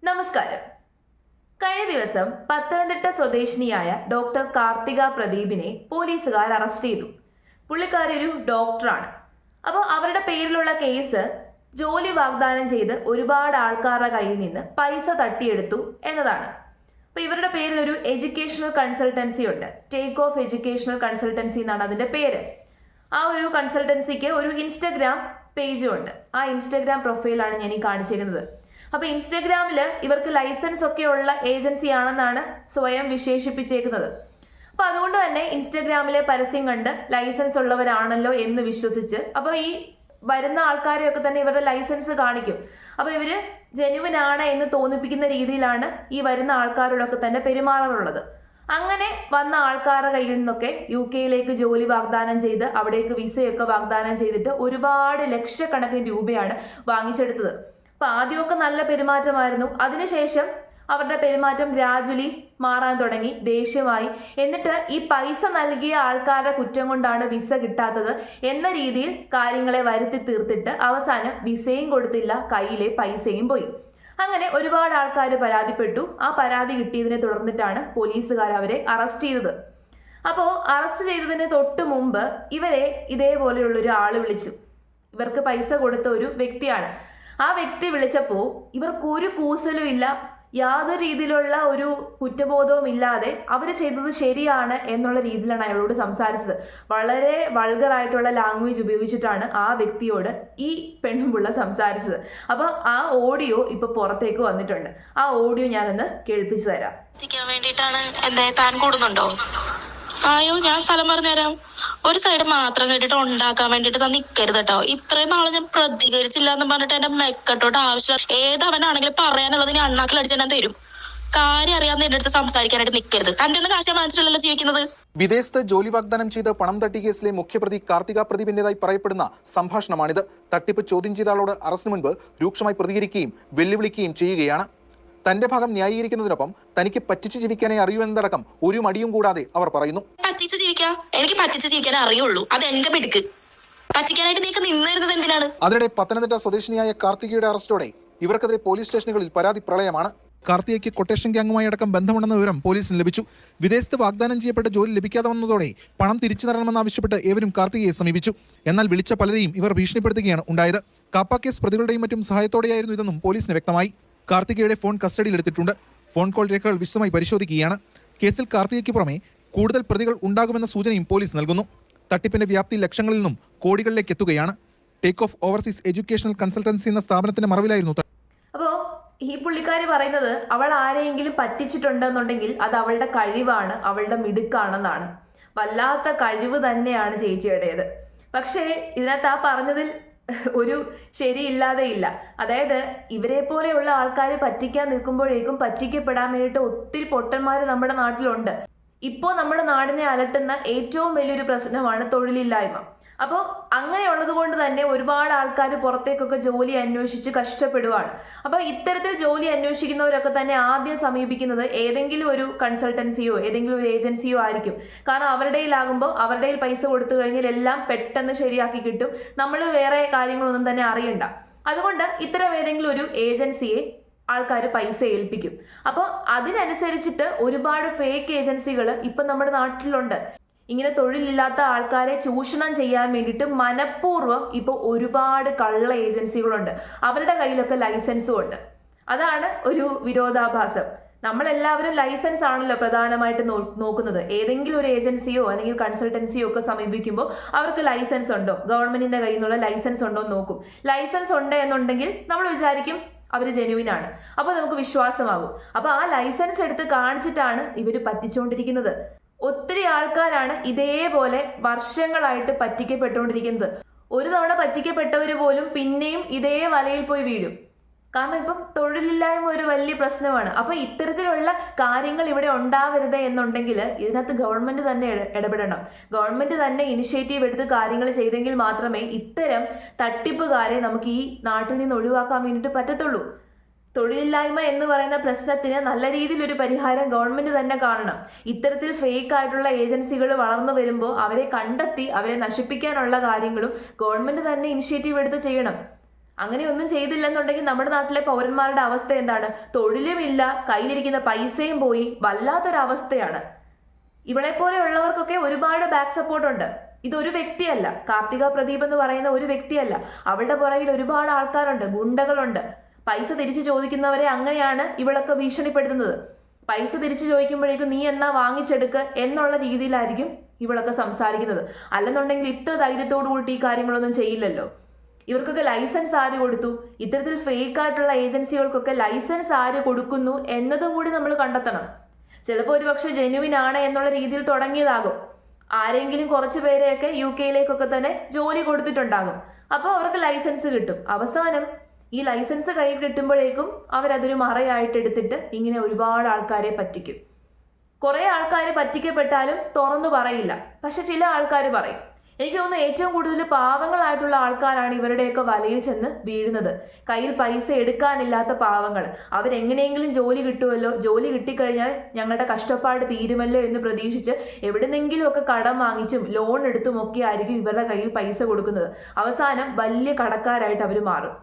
നമസ്കാരം. കഴിഞ്ഞ ദിവസം പത്തനംതിട്ട സ്വദേശിനിയായ ഡോക്ടർ കാർത്തിക പ്രദീപിനെ പോലീസുകാർ അറസ്റ്റ് ചെയ്തു. പുള്ളിക്കാരി ഒരു ഡോക്ടറാണ്. അപ്പോൾ അവരുടെ പേരിലുള്ള കേസ് ജോലി വാഗ്ദാനം ചെയ്ത് ഒരുപാട് ആൾക്കാരുടെ കയ്യിൽ നിന്ന് പൈസ തട്ടിയെടുത്തു എന്നതാണ്. അപ്പോൾ ഇവരുടെ പേരിൽ ഒരു എഡ്യൂക്കേഷണൽ കൺസൾട്ടൻസി ഉണ്ട്. ടേക്ക് ഓഫ് എഡ്യൂക്കേഷണൽ കൺസൾട്ടൻസി എന്നാണ് അതിൻ്റെ പേര്. ആ ഒരു കൺസൾട്ടൻസിക്ക് ഒരു ഇൻസ്റ്റഗ്രാം പേജും ഉണ്ട്. ആ ഇൻസ്റ്റഗ്രാം പ്രൊഫൈലാണ് ഞാൻ ഈ കാണിച്ചിരുന്നത്. അപ്പോൾ ഇൻസ്റ്റഗ്രാമിൽ ഇവർക്ക് ലൈസൻസ് ഒക്കെ ഉള്ള ഏജൻസി ആണെന്നാണ് സ്വയം വിശേഷിപ്പിച്ചേക്കുന്നത്. അപ്പോൾ അതുകൊണ്ട് തന്നെ ഇൻസ്റ്റഗ്രാമിലെ പരസ്യം കണ്ട് ലൈസൻസ് ഉള്ളവരാണല്ലോ എന്ന് വിശ്വസിച്ച് അപ്പോൾ ഈ വരുന്ന ആൾക്കാരെയൊക്കെ തന്നെ ഇവരുടെ ലൈസൻസ് കാണിക്കും. അപ്പോൾ ഇവര് ജെന്യുവൻ ആണ് എന്ന് തോന്നിപ്പിക്കുന്ന രീതിയിലാണ് ഈ വരുന്ന ആൾക്കാരോടൊക്കെ തന്നെ പെരുമാറാറുള്ളത്. അങ്ങനെ വന്ന ആൾക്കാരുടെ കയ്യിൽ നിന്നൊക്കെ UK ജോലി വാഗ്ദാനം ചെയ്ത് അവിടേക്ക് വിസയൊക്കെ വാഗ്ദാനം ചെയ്തിട്ട് ഒരുപാട് ലക്ഷക്കണക്കിന് രൂപയാണ് വാങ്ങിച്ചെടുത്തത്. അപ്പൊ ആദ്യമൊക്കെ നല്ല പെരുമാറ്റമായിരുന്നു. അതിനുശേഷം അവരുടെ പെരുമാറ്റം ഗ്രാജുവലി മാറാൻ തുടങ്ങി, ദേഷ്യമായി. എന്നിട്ട് ഈ പൈസ നൽകിയ ആൾക്കാരുടെ കുറ്റം കൊണ്ടാണ് വിസ കിട്ടാത്തത് എന്ന രീതിയിൽ കാര്യങ്ങളെ വരുത്തി തീർത്തിട്ട് അവസാനം വിസയും കൊടുത്തില്ല, കയ്യിലെ പൈസയും പോയി. അങ്ങനെ ഒരുപാട് ആൾക്കാർ പരാതിപ്പെട്ടു. ആ പരാതി കിട്ടിയതിനെ തുടർന്നിട്ടാണ് പോലീസുകാർ അവരെ അറസ്റ്റ് ചെയ്തത്. അപ്പോൾ അറസ്റ്റ് ചെയ്തതിന് തൊട്ട് മുമ്പ് ഇവരെ ഇതേപോലെയുള്ളൊരു ആള് വിളിച്ചു. ഇവർക്ക് പൈസ കൊടുത്ത ഒരു വ്യക്തിയാണ്. ആ വ്യക്തി വിളിച്ചപ്പോൾ ഇവർക്കൊരു കൂസലും ഇല്ല, യാതൊരു രീതിയിലുള്ള ഒരു കുറ്റബോധവും ഇല്ലാതെ അവർ ചെയ്തത് ശരിയാണ് എന്നുള്ള രീതിയിലാണ് അയാളോട് സംസാരിച്ചത്. വളരെ വൾഗറായിട്ടുള്ള ലാംഗ്വേജ് ഉപയോഗിച്ചിട്ടാണ് ആ വ്യക്തിയോട് ഈ പെണ്ണുപിള്ള സംസാരിച്ചത്. അപ്പോൾ ആ ഓഡിയോ ഇപ്പൊ പുറത്തേക്ക് വന്നിട്ടുണ്ട്. ആ ഓഡിയോ ഞാനൊന്ന് കേൾപ്പിച്ചു തരാം. വേണ്ടിയിട്ടാണ് എന്താ താൻ കൂടുന്നുണ്ടോ? ആയോ, ഞാൻ സ്ഥലം പറഞ്ഞുതരാം. ഒരു സൈഡ് മാത്രം കേട്ടിട്ട് ഉണ്ടാക്കാൻ വേണ്ടിട്ട് താൻ നിൽക്കരുത് കേട്ടോ. ഇത്രയും നാളെ ഞാൻ പ്രതികരിച്ചില്ല എന്ന് പറഞ്ഞിട്ട് എന്റെ മെക്കട്ടോട്ട് ആവശ്യമില്ല. ഏതവനാണെങ്കിലും പറയാനുള്ളത് ഞാൻ അണ്ണാക്കിലടിച്ച് ഞാൻ തരും. കാര്യം അറിയാവുന്ന എന്റെ അടുത്ത് സംസാരിക്കാനായിട്ട് നിൽക്കരുത്. തന്റെ ഒന്നും കാശ് വാങ്ങിച്ചിട്ടല്ലോ ജീവിക്കുന്നത്. വിദേശത്ത് ജോലി വാഗ്ദാനം ചെയ്ത് പണം തട്ടിയ കേസിലെ മുഖ്യപ്രതി കാർത്തിക പ്രദീപിന്റേതായി പറയപ്പെടുന്ന സംഭാഷണമാണിത്. തട്ടിപ്പ് ചോദ്യം ചെയ്ത ആളോട് അറസ്റ്റിന് മുൻപ് രൂക്ഷമായി പ്രതികരിക്കുകയും വെല്ലുവിളിക്കുകയും ചെയ്യുകയാണ്. തന്റെ ഭാഗം ന്യായീകരിക്കുന്നതിനൊപ്പം തനിക്ക് പറ്റിച്ചു ജീവിക്കാനേ അറിയൂ എന്നതടക്കം ഒരു മടിയും കൂടാതെ അവർ പറയുന്നു. പറ്റിച്ച് ജീവിക്കാം, എനിക്ക് പറ്റിച്ച് ജീവിക്കാനേ അറിയുള്ളൂ. അത് എന്റെ മിടുക്ക്. പറ്റിക്കാനായിട്ട് നീക്ക് നിന്നിരുന്നത് എന്തിനാണ്? അതിനിടെ പത്തനംതിട്ട സ്വദേശിനിയായ കാർത്തികയുടെ അറസ്റ്റോടെ ഇവർക്കെതിരെ പോലീസ് സ്റ്റേഷനുകളിൽ പരാതി പ്രളയമാണ്. കാർത്തികയ്ക്ക് കൊട്ടേഷൻ ഗ്യാങ്ങുമായി അടക്കം ബന്ധമുണ്ടെന്ന വിവരം പോലീസിന് ലഭിച്ചു. വിദേശത്ത് വാഗ്ദാനം ചെയ്യപ്പെട്ട ജോലി ലഭിക്കാതെ വന്നതോടെ പണം തിരിച്ചു തരണമെന്നാവശ്യപ്പെട്ട് ഏവരും കാർത്തികയെ സമീപിച്ചു. എന്നാൽ വിളിച്ച പലരെയും ഇവർ ഭീഷണിപ്പെടുത്തുകയാണ് ഉണ്ടായത്. കാപ്പ കേസ് പ്രതികളുടെയും മറ്റും സഹായത്തോടെയായിരുന്നു ഇതെന്നും പോലീസിന് വ്യക്തമായി. കാർത്തികയുടെ ഫോൺ കസ്റ്റഡിയിലെടുത്തിട്ടുണ്ട്. ഫോൺ കോൾ രേഖകൾ വിശദമായി പരിശോധിക്കുകയാണ്. കേസിൽ കാർത്തികയ്ക്ക് പുറമെ കൂടുതൽ പ്രതികൾ ഉണ്ടാകുമെന്ന സൂചനയും പോലീസ് നൽകുന്നു. തട്ടിപ്പിന്റെ വ്യാപ്തി ലക്ഷങ്ങളിൽ നിന്നും കോടികളിലേക്ക് എത്തുകയാണ്. Take off overseas educational consultancy എന്ന സ്ഥാപനത്തിന്റെ മറവിലായിരുന്നു. അപ്പോൾ ഈ പുള്ളിക്കാരി പറയുന്നത് അവൾ ആരെയെങ്കിലും പറ്റിച്ചിട്ടുണ്ടെന്നുണ്ടെങ്കിൽ അത് അവളുടെ കഴിവാണ്, അവളുടെ മിടുക്കാണെന്നാണ്. വല്ലാത്ത കഴിവ് തന്നെയാണ് ചേച്ചിയുടേത്. പക്ഷേ ഇതിനകത്ത് ആ പറഞ്ഞതിൽ ഒരു ശരിയില്ലാതെ ഇല്ല. അതായത് ഇവരെ പോലെയുള്ള ആൾക്കാർ പറ്റിക്കാൻ നിൽക്കുമ്പോഴേക്കും പറ്റിക്കപ്പെടാൻ വേണ്ടിയിട്ട് ഒത്തിരി പൊട്ടന്മാർ നമ്മുടെ നാട്ടിലുണ്ട്. ഇപ്പോൾ നമ്മുടെ നാടിനെ അലട്ടുന്ന ഏറ്റവും വലിയൊരു പ്രശ്നമാണ് തൊഴിലില്ലായ്മ. അപ്പോൾ അങ്ങനെയുള്ളത് കൊണ്ട് തന്നെ ഒരുപാട് ആൾക്കാർ പുറത്തേക്കൊക്കെ ജോലി അന്വേഷിച്ച് കഷ്ടപ്പെടുവാണ്. അപ്പോൾ ഇത്തരത്തിൽ ജോലി അന്വേഷിക്കുന്നവരൊക്കെ തന്നെ ആദ്യം സമീപിക്കുന്നത് ഏതെങ്കിലും ഒരു കൺസൾട്ടൻസിയോ ഏതെങ്കിലും ഒരു ഏജൻസിയോ ആയിരിക്കും. കാരണം അവരുടെ കയ്യിലാകുമ്പോൾ അവരുടെ കയ്യിൽ പൈസ കൊടുത്തു കഴിഞ്ഞാൽ എല്ലാം പെട്ടെന്ന് ശരിയാക്കി കിട്ടും. നമ്മൾ വേറെ കാര്യങ്ങളൊന്നും തന്നെ അറിയണ്ട. അതുകൊണ്ട് ഇത്തരം ഏതെങ്കിലും ഒരു ഏജൻസിയെ ആൾക്കാർ പൈസ ഏൽപ്പിക്കും. അപ്പോൾ അതിനനുസരിച്ചിട്ട് ഒരുപാട് ഫേക്ക് ഏജൻസികൾ ഇപ്പം നമ്മുടെ നാട്ടിലുണ്ട്. ഇങ്ങനെ തൊഴിലില്ലാത്ത ആൾക്കാരെ ചൂഷണം ചെയ്യാൻ വേണ്ടിയിട്ട് മനഃപൂർവ്വം ഇപ്പോൾ ഒരുപാട് കള്ള ഏജൻസികളുണ്ട്. അവരുടെ കയ്യിലൊക്കെ ലൈസൻസും ഉണ്ട്. അതാണ് ഒരു വിരോധാഭാസം. നമ്മളെല്ലാവരും ലൈസൻസ് ആണല്ലോ പ്രധാനമായിട്ട് നോക്കുന്നത്. ഏതെങ്കിലും ഒരു ഏജൻസിയോ അല്ലെങ്കിൽ കൺസൾട്ടൻസിയോ ഒക്കെ സമീപിക്കുമ്പോൾ അവർക്ക് ലൈസൻസ് ഉണ്ടോ, ഗവൺമെന്റിന്റെ കയ്യിൽ നിന്നുള്ള ലൈസൻസ് ഉണ്ടോ എന്ന് നോക്കും. ലൈസൻസ് ഉണ്ട് എന്നുണ്ടെങ്കിൽ നമ്മൾ വിചാരിക്കും അവർ ജെന്യുവിൻ ആണ്, അപ്പോൾ നമുക്ക് വിശ്വാസമാകും. അപ്പോൾ ആ ലൈസൻസ് എടുത്ത് കാണിച്ചിട്ടാണ് ഇവർ പറ്റിച്ചുകൊണ്ടിരിക്കുന്നത്. ഒത്തിരി ആൾക്കാരാണ് ഇതേപോലെ വർഷങ്ങളായിട്ട് പറ്റിക്കപ്പെട്ടുകൊണ്ടിരിക്കുന്നത്. ഒരു തവണ പറ്റിക്കപ്പെട്ടവർ പോലും പിന്നെയും ഇതേ വലയിൽ പോയി വീഴും. കാരണം ഇപ്പം തൊഴിലില്ലായ്മ ഒരു വലിയ പ്രശ്നമാണ്. അപ്പോൾ ഇത്തരത്തിലുള്ള കാര്യങ്ങൾ ഇവിടെ ഉണ്ടാവരുത് എന്നുണ്ടെങ്കിൽ ഇതിനകത്ത് ഗവൺമെന്റ് തന്നെ ഇടപെടണം. ഗവൺമെന്റ് തന്നെ ഇനിഷ്യേറ്റീവ് എടുത്ത് കാര്യങ്ങൾ ചെയ്തെങ്കിൽ മാത്രമേ ഇത്തരം തട്ടിപ്പുകാരെ നമുക്ക് ഈ നാട്ടിൽ നിന്ന് ഒഴിവാക്കാൻ വേണ്ടിയിട്ട് പറ്റത്തുള്ളൂ. തൊഴിലില്ലായ്മ എന്ന് പറയുന്ന പ്രശ്നത്തിന് നല്ല രീതിയിൽ ഒരു പരിഹാരം ഗവൺമെന്റ് തന്നെ കാണണം. ഇത്തരത്തിൽ ഫേക്ക് ആയിട്ടുള്ള ഏജൻസികൾ വളർന്നു വരുമ്പോൾ അവരെ കണ്ടെത്തി അവരെ നശിപ്പിക്കാനുള്ള കാര്യങ്ങളും ഗവൺമെന്റ് തന്നെ ഇനിഷ്യേറ്റീവ് എടുത്ത് ചെയ്യണം. അങ്ങനെയൊന്നും ചെയ്തില്ലെന്നുണ്ടെങ്കിൽ നമ്മുടെ നാട്ടിലെ പൗരന്മാരുടെ അവസ്ഥ എന്താണ്? തൊഴിലുമില്ല, കയ്യിലിരിക്കുന്ന പൈസയും പോയി, വല്ലാത്തൊരവസ്ഥയാണ്. ഇവളെ പോലെയുള്ളവർക്കൊക്കെ ഒരുപാട് ബാക്ക് സപ്പോർട്ട് ഉണ്ട്. ഇതൊരു വ്യക്തിയല്ല, കാർത്തിക പ്രദീപ് എന്ന് പറയുന്ന ഒരു വ്യക്തിയല്ല. അവളുടെ പുറകിൽ ഒരുപാട് ആൾക്കാരുണ്ട്, ഗുണ്ടകളുണ്ട്. പൈസ തിരിച്ചു ചോദിക്കുന്നവരെ അങ്ങനെയാണ് ഇവളൊക്കെ ഭീഷണിപ്പെടുത്തുന്നത്. പൈസ തിരിച്ചു ചോദിക്കുമ്പോഴേക്കും നീ എന്നാ വാങ്ങിച്ചെടുക്കുക എന്നുള്ള രീതിയിലായിരിക്കും ഇവളൊക്കെ സംസാരിക്കുന്നത്. അല്ലെന്നുണ്ടെങ്കിൽ ഇത്ര ധൈര്യത്തോടു കൂടി ഈ കാര്യങ്ങളൊന്നും ചെയ്യില്ലല്ലോ. ഇവർക്കൊക്കെ ലൈസൻസ് ആര് കൊടുത്തു? ഇത്തരത്തിൽ ഫേക്ക് ആയിട്ടുള്ള ഏജൻസികൾക്കൊക്കെ ലൈസൻസ് ആര് കൊടുക്കുന്നു എന്നതും കൂടി നമ്മൾ കണ്ടെത്തണം. ചിലപ്പോൾ ഒരു പക്ഷെ ജെന്യുവിൻ ആണ് എന്നുള്ള രീതിയിൽ തുടങ്ങിയതാകും. ആരെങ്കിലും കുറച്ച് പേരെയൊക്കെ UK തന്നെ ജോലി കൊടുത്തിട്ടുണ്ടാകും. അപ്പോൾ അവർക്ക് ലൈസൻസ് കിട്ടും. അവസാനം ഈ ലൈസൻസ് കയ്യിൽ കിട്ടുമ്പോഴേക്കും അവരതൊരു മറയായിട്ട് എടുത്തിട്ട് ഇങ്ങനെ ഒരുപാട് ആൾക്കാരെ പറ്റിക്കും. കുറേ ആൾക്കാർ പറ്റിക്കപ്പെട്ടാലും തുറന്നു പറയില്ല, പക്ഷെ ചില ആൾക്കാർ പറയും. എനിക്ക് തോന്നുന്നു ഏറ്റവും കൂടുതൽ പാവങ്ങളായിട്ടുള്ള ആൾക്കാരാണ് ഇവരുടെയൊക്കെ വലയിൽ ചെന്ന് വീഴുന്നത്. കയ്യിൽ പൈസ എടുക്കാനില്ലാത്ത പാവങ്ങൾ. അവരെങ്ങനെയെങ്കിലും ജോലി കിട്ടുമല്ലോ, ജോലി കിട്ടിക്കഴിഞ്ഞാൽ ഞങ്ങളുടെ കഷ്ടപ്പാട് തീരുമല്ലോ എന്ന് പ്രതീക്ഷിച്ച് എവിടെന്നെങ്കിലുമൊക്കെ കടം വാങ്ങിച്ചും ലോൺ എടുത്തും ഒക്കെ ആയിരിക്കും ഇവരുടെ കയ്യിൽ പൈസ കൊടുക്കുന്നത്. അവസാനം വലിയ കടക്കാരായിട്ട് അവർ മാറും.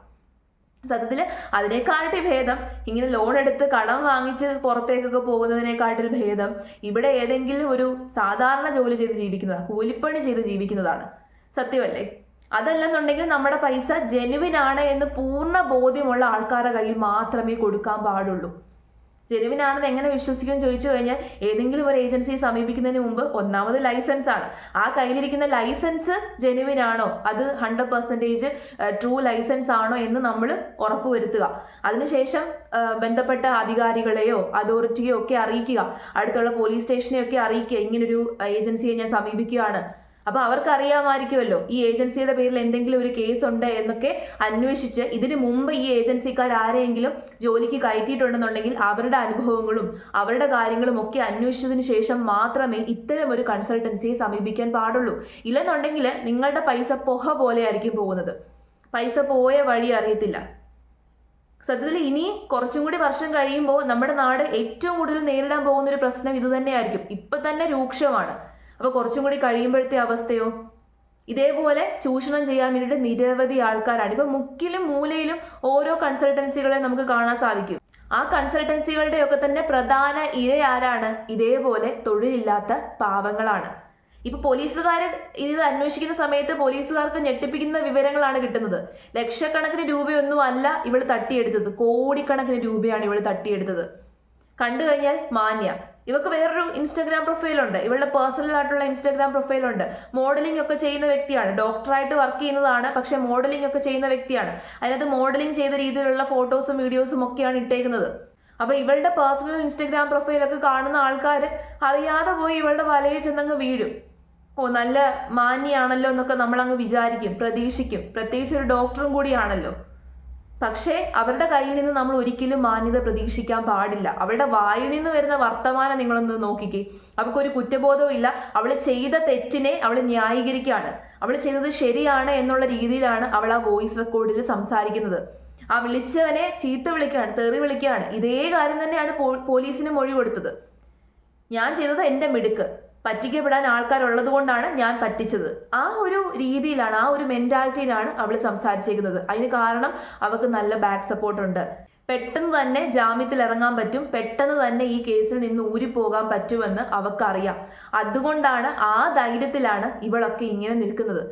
സത്യത്തിൽ അതിനേക്കാട്ടി ഭേദം ഇങ്ങനെ ലോൺ എടുത്ത് കടം വാങ്ങിച്ച് പുറത്തേക്കൊക്കെ പോകുന്നതിനേക്കാട്ടിൽ ഭേദം ഇവിടെ ഏതെങ്കിലും ഒരു സാധാരണ ജോലി ചെയ്ത് ജീവിക്കുന്നതാണ്, കൂലിപ്പണി ചെയ്ത് ജീവിക്കുന്നതാണ്. സത്യമല്ലേ? അതല്ലെന്നുണ്ടെങ്കിൽ നമ്മുടെ പൈസ ജെനുവിൻ ആണ് എന്ന് പൂർണ്ണ ബോധ്യമുള്ള ആൾക്കാരുടെ കയ്യിൽ മാത്രമേ കൊടുക്കാൻ പാടുള്ളൂ. ജെനുവിൻ ആണെന്ന് എങ്ങനെ വിശ്വസിക്കും ചോദിച്ചു കഴിഞ്ഞാൽ ഏതെങ്കിലും ഒരു ഏജൻസിയെ സമീപിക്കുന്നതിന് മുമ്പ് ഒന്നാമത് ലൈസൻസ് ആണ്. ആ കയ്യിലിരിക്കുന്ന ലൈസൻസ് ജെനുവിൻ ആണോ, അത് 100% ട്രൂ ലൈസൻസ് ആണോ എന്ന് നമ്മൾ ഉറപ്പുവരുത്തുക. അതിനുശേഷം ബന്ധപ്പെട്ട അധികാരികളെയോ അതോറിറ്റിയോ ഒക്കെ അറിയിക്കുക, അടുത്തുള്ള പോലീസ് സ്റ്റേഷനെയൊക്കെ അറിയിക്കുക, ഇങ്ങനൊരു ഏജൻസിയെ ഞാൻ സമീപിക്കുകയാണ്. അപ്പോൾ അവർക്ക് അറിയാമായിരിക്കുമല്ലോ ഈ ഏജൻസിയുടെ പേരിൽ എന്തെങ്കിലും ഒരു കേസ് ഉണ്ട് എന്നൊക്കെ അന്വേഷിച്ച് ഇതിനു മുമ്പ് ഈ ഏജൻസിക്കാർ ആരെയെങ്കിലും ജോലിക്ക് കയറ്റിയിട്ടുണ്ടെന്നുണ്ടെങ്കിൽ അവരുടെ അനുഭവങ്ങളും അവരുടെ കാര്യങ്ങളും ഒക്കെ അന്വേഷിച്ചതിന് ശേഷം മാത്രമേ ഇത്തരം ഒരു കൺസൾട്ടൻസിയെ സമീപിക്കാൻ പാടുള്ളൂ. ഇല്ലെന്നുണ്ടെങ്കിൽ നിങ്ങളുടെ പൈസ പുക പോലെ ആയിരിക്കും പോകുന്നത്. പൈസ പോയ വഴി അറിയത്തില്ല. സത്യത്തിൽ ഇനി കുറച്ചും കൂടി വർഷം കഴിയുമ്പോൾ നമ്മുടെ നാട് ഏറ്റവും കൂടുതൽ നേരിടാൻ പോകുന്ന ഒരു പ്രശ്നം ഇത് തന്നെയായിരിക്കും. ഇപ്പം തന്നെ രൂക്ഷമാണ്. അപ്പോൾ കുറച്ചും കൂടി കഴിയുമ്പോഴത്തെ അവസ്ഥയോ? ഇതേപോലെ ചൂഷണം ചെയ്യാൻ വേണ്ടിയിട്ട് നിരവധി ആൾക്കാരാണ്. ഇപ്പം മുക്കിലും മൂലയിലും ഓരോ കൺസൾട്ടൻസികളെ നമുക്ക് കാണാൻ സാധിക്കും. ആ കൺസൾട്ടൻസികളുടെ ഒക്കെ തന്നെ പ്രധാന ഇരയാരാണ്? ഇതേപോലെ തൊഴിലില്ലാത്ത പാവങ്ങളാണ്. ഇപ്പൊ പോലീസുകാർ ഇത് അന്വേഷിക്കുന്ന സമയത്ത് പോലീസുകാർക്ക് ഞെട്ടിപ്പിക്കുന്ന വിവരങ്ങളാണ് കിട്ടുന്നത്. ലക്ഷക്കണക്കിന് രൂപയൊന്നും അല്ല ഇവൾ തട്ടിയെടുത്തത്, കോടിക്കണക്കിന് രൂപയാണ് ഇവൾ തട്ടിയെടുത്തത്. കണ്ടു കഴിഞ്ഞാൽ മാന്യ. ഇവർക്ക് വേറൊരു ഇൻസ്റ്റാഗ്രാം പ്രൊഫൈലുണ്ട്, ഇവളുടെ പേഴ്സണൽ ആയിട്ടുള്ള ഇൻസ്റ്റാഗ്രാം പ്രൊഫൈലുണ്ട്. മോഡലിംഗ് ഒക്കെ ചെയ്യുന്ന വ്യക്തിയാണ്, ഡോക്ടറായിട്ട് വർക്ക് ചെയ്യുന്നതാണ്, പക്ഷെ മോഡലിംഗ് ഒക്കെ ചെയ്യുന്ന വ്യക്തിയാണ്. അതിനകത്ത് മോഡലിംഗ് ചെയ്ത രീതിയിലുള്ള ഫോട്ടോസും വീഡിയോസും ഒക്കെയാണ് ഇട്ടേക്കുന്നത്. അപ്പൊ ഇവളുടെ പേഴ്സണൽ ഇൻസ്റ്റാഗ്രാം പ്രൊഫൈലൊക്കെ കാണുന്ന ആൾക്കാർ അറിയാതെ പോയി ഇവളുടെ വലയിൽ ചെന്നങ്ങ് വീഴും. ഓ, നല്ല മാന്യാണല്ലോ എന്നൊക്കെ നമ്മളങ്ങ് വിചാരിക്കും, പ്രതീക്ഷിക്കും. പ്രത്യേകിച്ച് ഒരു ഡോക്ടറും കൂടിയാണല്ലോ. പക്ഷേ അവരുടെ കയ്യിൽ നിന്ന് നമ്മൾ ഒരിക്കലും മാന്യത പ്രതീക്ഷിക്കാൻ പാടില്ല. അവളുടെ വായിൽ നിന്ന് വരുന്ന വർത്തമാനം നിങ്ങളൊന്ന് നോക്കിക്കേ. അവൾക്കൊരു കുറ്റബോധവും ഇല്ല. അവൾ ചെയ്ത തെറ്റിനെ അവൾ ന്യായീകരിക്കുകയാണ്. അവൾ ചെയ്തത് ശരിയാണ് എന്നുള്ള രീതിയിലാണ് അവൾ ആ വോയിസ് റെക്കോർഡിൽ സംസാരിക്കുന്നത്. ആ വിളിച്ചവനെ ചീത്ത വിളിക്കുകയാണ്, തെറി വിളിക്കുകയാണ്. ഇതേ കാര്യം തന്നെയാണ് പോലീസിന് മൊഴി കൊടുത്തത്. ഞാൻ ചെയ്തത് എൻ്റെ മിടുക്ക്, പറ്റിക്കപ്പെടാൻ ആൾക്കാരുള്ളത് കൊണ്ടാണ് ഞാൻ പറ്റിച്ചത്. ആ ഒരു രീതിയിലാണ്, ആ ഒരു മെന്റാലിറ്റിയിലാണ് അവൾ സംസാരിച്ചേക്കുന്നത്. അതിന് കാരണം അവൾക്ക് നല്ല ബാക്ക് സപ്പോർട്ട് ഉണ്ട്. പെട്ടെന്ന് തന്നെ ജാമ്യത്തിൽ ഇറങ്ങാൻ പറ്റും, പെട്ടെന്ന് തന്നെ ഈ കേസിൽ നിന്ന് ഊരിപ്പോകാൻ പറ്റുമെന്ന് അവൾക്കറിയാം. അതുകൊണ്ടാണ്, ആ ധൈര്യത്തിലാണ് ഇവളൊക്കെ ഇങ്ങനെ നിൽക്കുന്നത്.